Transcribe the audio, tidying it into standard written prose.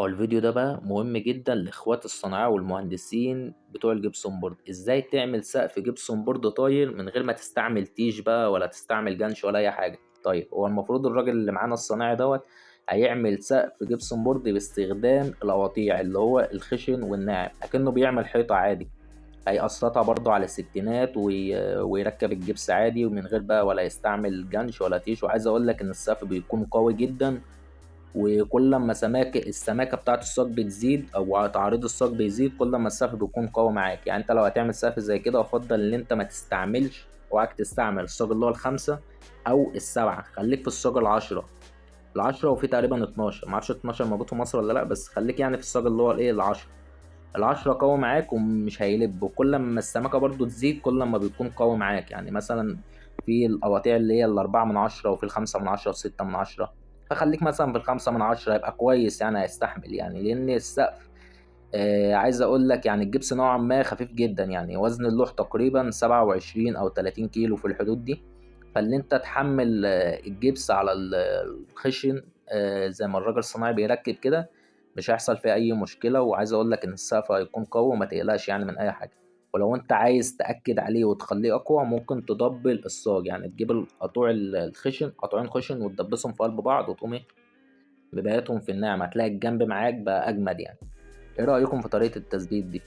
الفيديو ده بقى مهم جدا لاخوات الصناعة والمهندسين بتوع الجبسون بورد. ازاي تعمل سقف جبسون بورد طاير من غير ما تستعمل تيش بقى ولا تستعمل جنش ولا اي حاجة. طيب هو المفروض الراجل اللي معانا الصناعي هيعمل سقف جبسون بورد باستخدام القواطيع اللي هو الخشن والناعم، اكنه بيعمل حيطة عادي. هيقسطها برضو على الستينات ويركب الجبس عادي ومن غير بقى ولا يستعمل جنش ولا تيش. وعايز اقول لك ان السقف بيكون قوي جدا، وكل ما السماكة بتاعة الصاج بتزيد أو تعريض الصاج بيزيد كل ما السقف بيكون قوي معاك. يعني أنت لو هتعمل سقف زي كده أفضل إن أنت ما تستعملش، وعاك تستعمل الصاج اللي هو الخمسة أو السبعة. خليك في الصاج العشرة وفي تقريبا 12، معرفش 12 موجود في مصر ولا لأ، بس خليك يعني في الصاج اللي هو العشرة قوي معاك ومش هيلب. وكل ما السمكة برضو تزيد كل ما بيكون قوي معاك. يعني مثلا في القواطيع اللي هي ال4 من 10 وفي ال5 من 10 و6 من 10، فخليك مثلا في ال5 من 10 يبقى كويس، يعني هيستحمل. يعني لأن السقف عايز أقول لك يعني الجبس نوعا ما خفيف جدا، يعني وزن اللوح تقريبا 27 أو 30 كيلو في الحدود دي. فاللي انت تحمل الجبس على الخشن زي ما الراجل الصناعي بيركب كده مش هيحصل فيه اي مشكله. وعايز اقول لك ان السقف هيكون قوي وما تقلقش يعني من اي حاجه. ولو انت عايز تاكد عليه وتخليه اقوى ممكن تدبل الصاج، يعني تجيب القطوع الخشن، قطعين خشن وتدبسهم في قلب بعض وتقوم ببياتهم في النعم، هتلاقي الجنب معاك بقى اجمد يعني. ايه رايكم في طريقه التثبيت دي؟